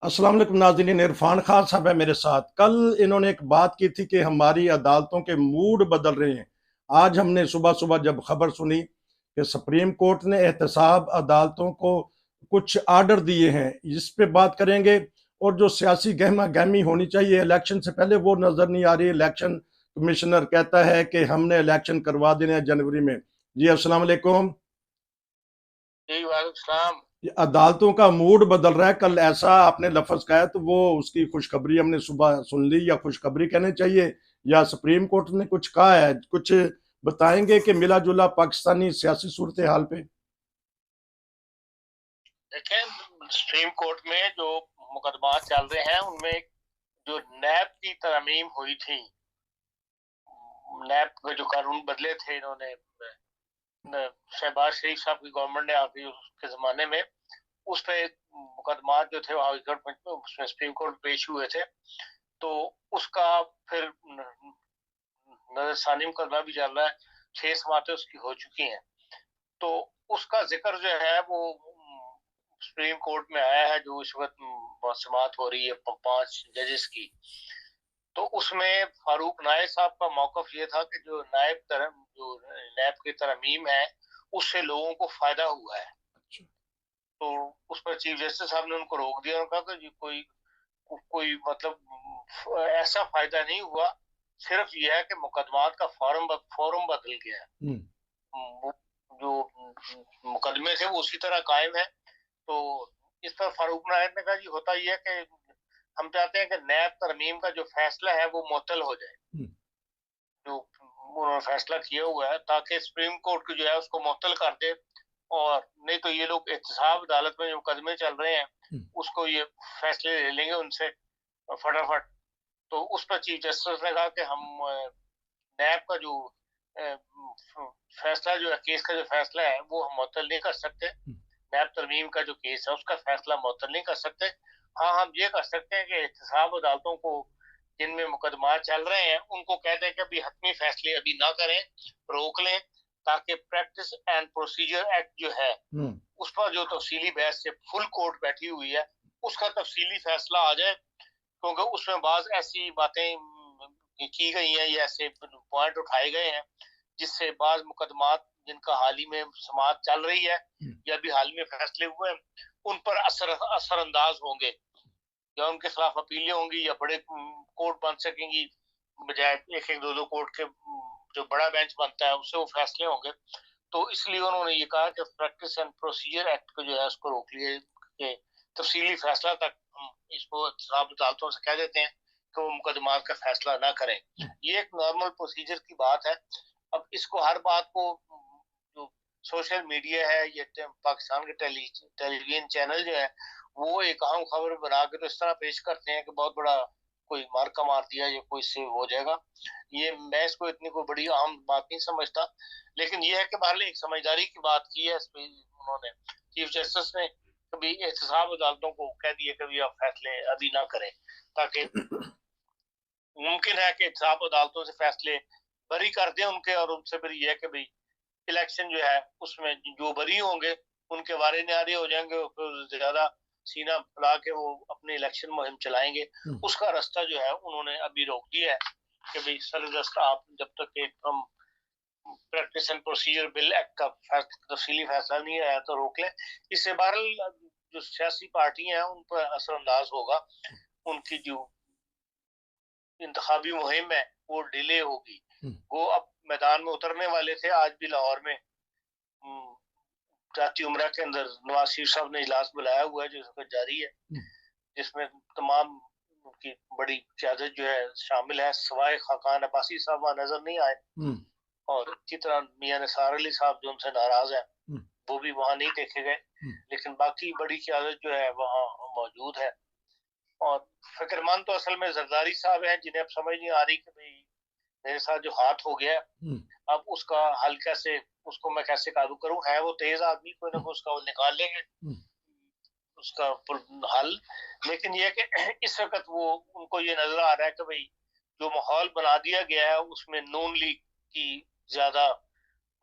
अस्सलाम वालेकुम नाज़रीन, इरफान खान साहब है मेरे साथ। कल इन्होंने एक बात की थी कि हमारी अदालतों के मूड बदल रहे हैं। आज हमने सुबह सुबह जब खबर सुनी कि सुप्रीम कोर्ट ने एहतसाब अदालतों को कुछ आर्डर दिए हैं, इस पे बात करेंगे। और जो सियासी गहमा गहमी होनी चाहिए इलेक्शन से पहले, वो नज़र नहीं आ रही। इलेक्शन कमिश्नर कहता है कि हमने इलेक्शन करवा देने हैं जनवरी में। जी अस्सलाम वालेकुम। जी वालेकुम सलाम। अदालतों का मूड बदल रहा है। कल ऐसा आपने लफ्ज कहा है तो वो उसकी खुशखबरी हमने सुबह सुन ली, या खुशखबरी कहने चाहिए, या सुप्रीम कोर्ट ने कुछ कहा है? कुछ बताएंगे कि मिला जुला पाकिस्तानी सियासी सूरत हाल पे। देखें, सुप्रीम कोर्ट में जो मुकदमा चल रहे हैं उनमें जो नैब की तरमीम हुई थी, नैब के जो कानून बदले थे इन्होंने शहबाज शरीफ साहब की गवर्नमेंट ने आके उसके जमाने में, उस पे मुकदमा जो थे हाईकोर्ट में उसमें सुप्रीम कोर्ट पेश हुए थे। तो उसका फिर नजरसानी मुकदमा भी चल रहा है। 6 समातें उसकी हो चुकी हैं। तो उसका जिक्र जो है वो सुप्रीम कोर्ट में आया है, जो इस वक्त समात हो रही है 5 जजेस की। तो उसमें फारूक नायब साहब का मौकफ ये था कि जो नैब की तरमीम है उससे लोगों को फायदा हुआ है। तो उस पर चीफ जस्टिस साहब ने उनको रोक दिया और कहा कि जी कोई कोई मतलब ऐसा फायदा नहीं हुआ, सिर्फ यह है कि मुकदमात का फॉर्म बदल गया है। जो मुकदमे थे वो उसी तरह कायम है। तो इस पर फारूक नायब ने कहा जी होता यह है कि हम चाहते हैं कि नैब तरमीम का जो फैसला है वो मुअत्तल हो जाए, जो उन्होंने फैसला किया हुआ है, ताकि सुप्रीम कोर्ट जो है उसको मुअत्तल कर दे। और नहीं तो ये लोग एहतसाब अदालत में जो मुकदमे चल रहे हैं उसको ये फैसले ले लेंगे उनसे फटाफट। तो उस पर चीफ जस्टिस ने कहा कि हम नैब का जो फैसला जो है, केस का जो फैसला है वो हम मुअत्तल नहीं कर सकते। नैब तरमीम का जो केस है उसका फैसला मुअत्तल नहीं कर सकते। हाँ, हम ये कर सकते हैं कि एहतसाब अदालतों को जिनमें मुकदमा चल रहे हैं उनको कह दें कि अभी हतमी फैसले अभी ना करें, रोक लें, ताकि प्रैक्टिस एंड प्रोसीजर एक्ट जो है उस पर जो तफसीली बहस से फुल कोर्ट बैठी हुई है उसका तफसीली फैसला आ जाए। क्योंकि उसमें बाज ऐसी बातें की गई हैं या ऐसे पॉइंट उठाए गए हैं जिससे बाज मुकदमात जिनका हाल ही में समाअत चल रही है या अभी हाल में फैसले हुए हैं उन पर असरअंदाज होंगे, या उनके खिलाफ अपीलें होंगी, या बड़े कोर्ट बन सकेंगी बजाय एक एक दो कोर्ट के जो बड़ा बेंच बनता है उससे वो फैसले होंगे। तो इसलिए उन्होंने ये कहा कि प्रैक्टिस एंड प्रोसीजर एक्ट को जो है उसको रोक लिए कि तफसीली फैसला तक हम इसको अदालतों से कह देते हैं कि वो मुकदमा का फैसला ना करें। ये एक नॉर्मल प्रोसीजर की बात है। अब इसको हर बात को जो सोशल मीडिया है या पाकिस्तान के टेलीविजन चैनल जो है वो एक अहम खबर बना के तो इस तरह पेश करते हैं कि बहुत बड़ा कोई मार्का मार दिया या कोई से हो जाएगा। ये मैं इसको इतनी कोई बड़ी अहम बात नहीं समझता। लेकिन ये है कि बहरहाल एक समझदारी की बात की है उन्होंने, चीफ जस्टिस ने कभी एहतसाब अदालतों को कह दिया कभी आप फैसले अभी ना करें, ताकि मुमकिन है कि एहतसाब अदालतों से फैसले बरी कर दें उनके, और उनसे फिर यह है कि भाई इलेक्शन जो है उसमें जो बरी होंगे उनके बारे नारे हो जाएंगे, फिर ज्यादा सीना फैला के वो अपनी इलेक्शन मुहिम चलाएंगे। उसका रास्ता जो है उन्होंने अभी रोक दिया है कि भाई सरदस्त आप जब तक एक हम practice and procedure bill act का तफसीली फैसला नहीं आया तो रोक लें। इससे बहरहाल जो सियासी पार्टियां हैं उन पर असरअंदाज होगा, उनकी जो इंतखाबी मुहिम है वो डिले होगी। वो अब मैदान में उतरने वाले थे। आज भी लाहौर में जाती उमरा के अंदर नवाज शरीफ साहब ने इजलास बुलाया हुआ है जो जारी है, जिसमें तमाम उनकी बड़ी क़यादत जो है शामिल है, सवाए खाकान अब्बासी साहब वहां नजर नहीं आए, और इसी तरह मियां निसार अली साहब जो उनसे नाराज है वो भी वहां नहीं देखे गए। लेकिन बाकी बड़ी क़यादत जो है वहां मौजूद है। और फिक्रमंद तो असल में जरदारी साहब हैं, जिन्हें अब समझ नहीं आ रही कि भाई मेरे साथ जो हाथ हो गया अब उसका हल कैसे, उसको मैं कैसे काबू करूं। है वो तेज आदमी, कोई ना कोई उसका वो निकाल लेंगे उसका हल। लेकिन ये कि इस वक्त वो उनको ये नजर आ रहा है कि भाई जो माहौल बना दिया गया है उसमें नून लीग की ज्यादा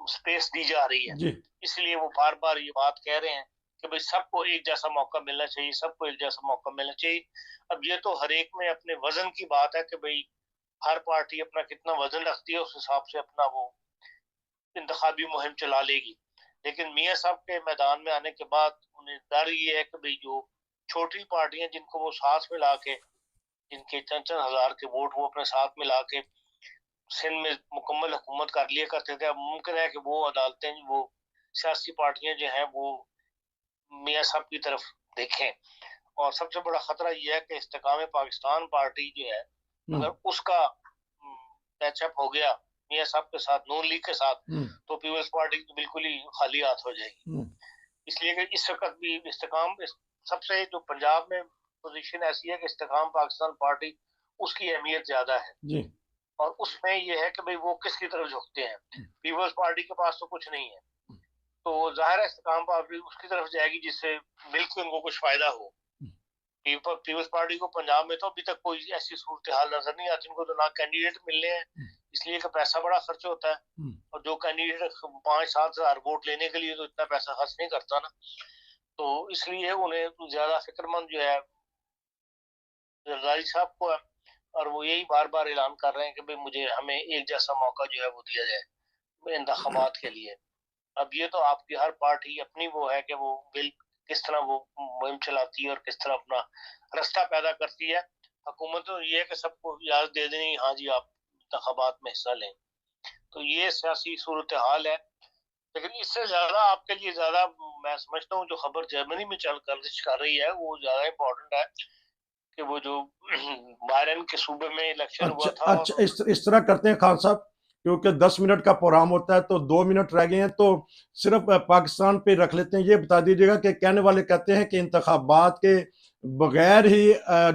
स्पेस दी जा रही है, इसलिए वो बार बार ये बात कह रहे हैं कि भाई सबको एक जैसा मौका मिलना चाहिए, सबको एक जैसा मौका मिलना चाहिए। अब ये तो हर एक में अपने वजन की बात है कि भाई हर पार्टी अपना कितना वजन रखती है, उस हिसाब से अपना वो इंतखाबी मुहिम चला लेगी। लेकिन मियाँ साहब के मैदान में आने के बाद उन्हें डर ये है कि भाई जो छोटी पार्टियां जिनको वो साथ मिला के, जिनके चंद चंद हजार के वोट वो अपने साथ मिला के सिंध में मुकम्मल हुकूमत कर लिया करते थे, अब मुमकिन है कि वो अदालतें, वो सियासी पार्टियां जो हैं वो मियाँ साहब की तरफ देखें। और सबसे बड़ा खतरा यह है कि इस्तेकाम पाकिस्तान पार्टी जो है, अगर उसका पैचअप हो गया मियाँ साहब के साथ, नून लीग के साथ, तो पीपल्स पार्टी तो बिल्कुल ही खाली हाथ हो जाएगी। इसलिए कि इस वक्त भी इस्तेकाम, सबसे जो पंजाब में पोजीशन ऐसी है कि इस्तेकाम पाकिस्तान पार्टी, उसकी अहमियत ज्यादा है जी। और उसमें यह है कि भाई वो किसकी तरफ झुकते हैं। पीपल्स पार्टी के पास तो कुछ नहीं है, तो जाहिर है इस्तेकाम पार्टी उसकी तरफ जाएगी जिससे बिल्कुल उनको कुछ फायदा हो। पीपल्स पार्टी को पंजाब में तो अभी तक कोई ऐसी सूरत हाल नजर नहीं आती, उनको तो ना कैंडिडेट मिलने हैं, इसलिए कि पैसा बड़ा खर्च होता है, और जो कैंडिडेट 5-7 हजार वोट लेने के लिए तो इतना पैसा खर्च नहीं करता ना, तो इसलिए उन्हें ज्यादा फिक्रमंद जो है जरदारी साहब को है, और वो यही बार बार ऐलान कर रहे हैं कि भाई हमें एक जैसा मौका जो है वो दिया जाए इंतखाबात के लिए। अब ये तो आपकी हर पार्टी अपनी वो है कि वो किस तरह वो मुहिम चलाती है और किस तरह अपना रास्ता पैदा करती है। हुकूमत तो ये है कि सबको इजाजत दे देनी, हाँ जी आप इंतखाबात में हिस्सा लें, तो ये सियासी सूरत हाल है। लेकिन इससे ज्यादा आपके लिए ज्यादा मैं समझता हूँ जो खबर जर्मनी में गर्दिश कर रही है वो ज्यादा इम्पोर्टेंट है कि वो जो बायरन के सूबे में इलेक्शन हुआ था। अच्छा, इस तरह करते हैं खान साहब, क्योंकि 10 मिनट का प्रोग्राम होता है तो 2 मिनट रह गए हैं, तो सिर्फ पाकिस्तान पे रख लेते हैं। ये बता दीजिएगा कि कहने वाले कहते हैं कि इंतखाबात के बगैर ही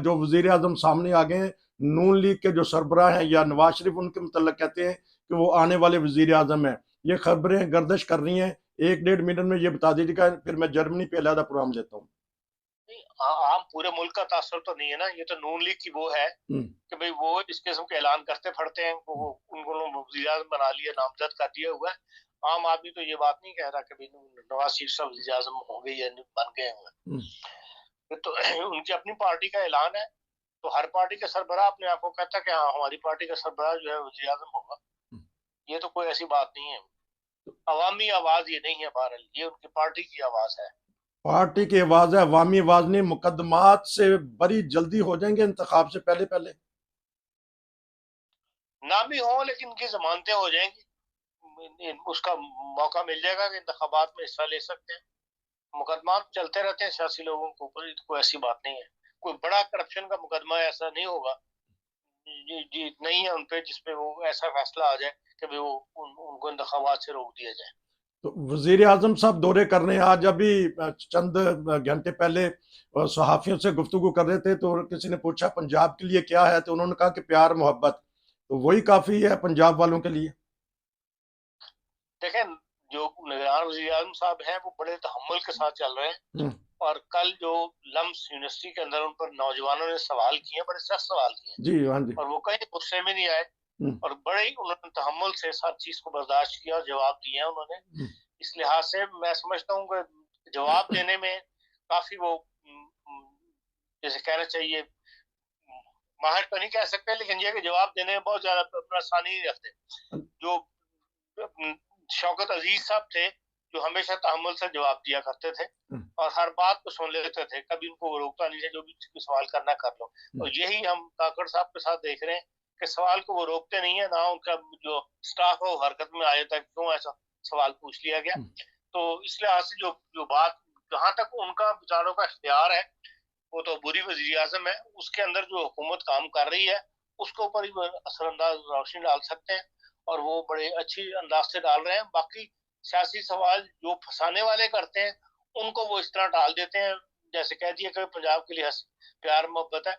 जो वजीर आजम सामने आ गए हैं, नून लीग के जो सरबराह हैं या नवाज शरीफ, उनके मतलब कहते हैं कि वो आने वाले वजीर आजम है। ये खबरें गर्दिश कर रही हैं, 1-1.5 मिनट में ये बता दीजिएगा, फिर मैं जर्मनी पे अलहदा प्रोग्राम लेता हूँ। आम पूरे मुल्क का तासर तो नहीं है ना, ये तो नून लीग की वो है कि भाई वो इस किस्म के ऐलान करते फड़ते हैं, उनको वज़ीर-ए-आज़म बना लिया, नामजद कर दिया हुआ है। आम आदमी तो ये बात नहीं कह रहा कि भाई नवाज शरीफ साहब वज़ीर-ए-आज़म होंगे या बन गए होंगे, तो उनकी अपनी पार्टी का ऐलान है, तो हर पार्टी का सरबराह अपने आप को कहता है कि हाँ हमारी पार्टी का सरबराह जो है वज़ीर-ए-आज़म होगा। ये तो कोई ऐसी बात नहीं है, अवामी आवाज ये नहीं है, बहरहाल ये उनकी पार्टी की आवाज है, पार्टी की आवाज है, अवामी आवाज नहीं। मुकदमात से बड़ी जल्दी हो जाएंगे इंतखाब से पहले पहले, ना भी हो लेकिन इनकी जमानतें हो जाएंगी, उसका मौका मिल जाएगा कि इंतखाबात में हिस्सा ले सकते हैं। मुकदमात चलते रहते हैं सियासी लोगों के ऊपर, कोई ऐसी बात नहीं है, कोई बड़ा करप्शन का मुकदमा ऐसा नहीं होगा जी नहीं है उनपे जिसपे वो ऐसा फैसला आ जाए कि भाई वो उनको इंतखाबात से रोक दिया जाए। तो वजीर आजम साहब दौरे कर रहे हैं आज, अभी चंद घंटे पहले सहाफियों से गुफ्तगू कर रहे थे, तो किसी ने पूछा पंजाब के लिए क्या है, तो उन्होंने कहा कि प्यार मोहब्बत, तो वही काफी है पंजाब वालों के लिए। देखें जो निगरान वजीर आजम साहब हैं वो बड़े तहम्मुल के साथ चल रहे हैं, और कल जो लम्स यूनिवर्सिटी के अंदर उन पर नौजवानों ने सवाल किए, बड़े सख्त सवाल किए जी, हाँ जी, और वो कहीं गुस्से में नहीं आए, और बड़े ही उन्होंने तहम्मुल से हर चीज को बर्दाश्त किया और जवाब दिए उन्होंने। इस लिहाज से मैं समझता हूँ कि जवाब देने में काफी वो जैसे कहना चाहिए माहिर तो नहीं कह सकते, लेकिन ये कि जवाब देने में बहुत ज्यादा आसानी नहीं रखते। जो शौकत अजीज साहब थे जो हमेशा तहम्मुल से जवाब दिया करते थे और हर बात को सुन लेते थे, कभी उनको रोकता नहीं था, जो भी सवाल करना कर लो। और यही हम काकड़ साहब के साथ देख रहे हैं कि सवाल को वो रोकते नहीं है, ना उनका जो स्टाफ है वो हरकत में आ जाता है क्यों ऐसा सवाल पूछ लिया गया। तो इस लिहाज से जो बात जहां तक उनका विचारों का इख्तियार है वो तो बुरी वज़ीर आज़म है, उसके अंदर जो हुकूमत काम कर रही है उसके ऊपर ही असरअंदाज रोशनी डाल सकते हैं, और वो बड़े अच्छी अंदाज से डाल रहे हैं। बाकी सियासी सवाल जो फंसाने वाले करते हैं उनको वो इस तरह डाल देते हैं जैसे कह दिया कि पंजाब के लिए प्यार मोहब्बत है,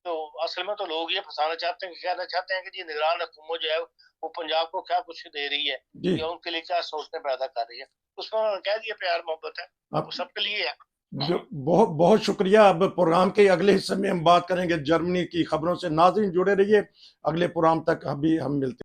तो असल में तो लोग ये फंसाना चाहते हैं, कहना चाहते हैं कि जी निगरान हुकूमत जो है वो पंजाब को क्या कुछ दे रही है या उनके लिए क्या सोचने पैदा कर रही है, उसमें उन्होंने कह दिया प्यार मोहब्बत है, वो सबके लिए है। बहुत बहुत शुक्रिया। अब प्रोग्राम के अगले हिस्से में हम बात करेंगे जर्मनी की खबरों से। नाज़रीन जुड़े रहिए, अगले प्रोग्राम तक अभी हम मिलते हैं।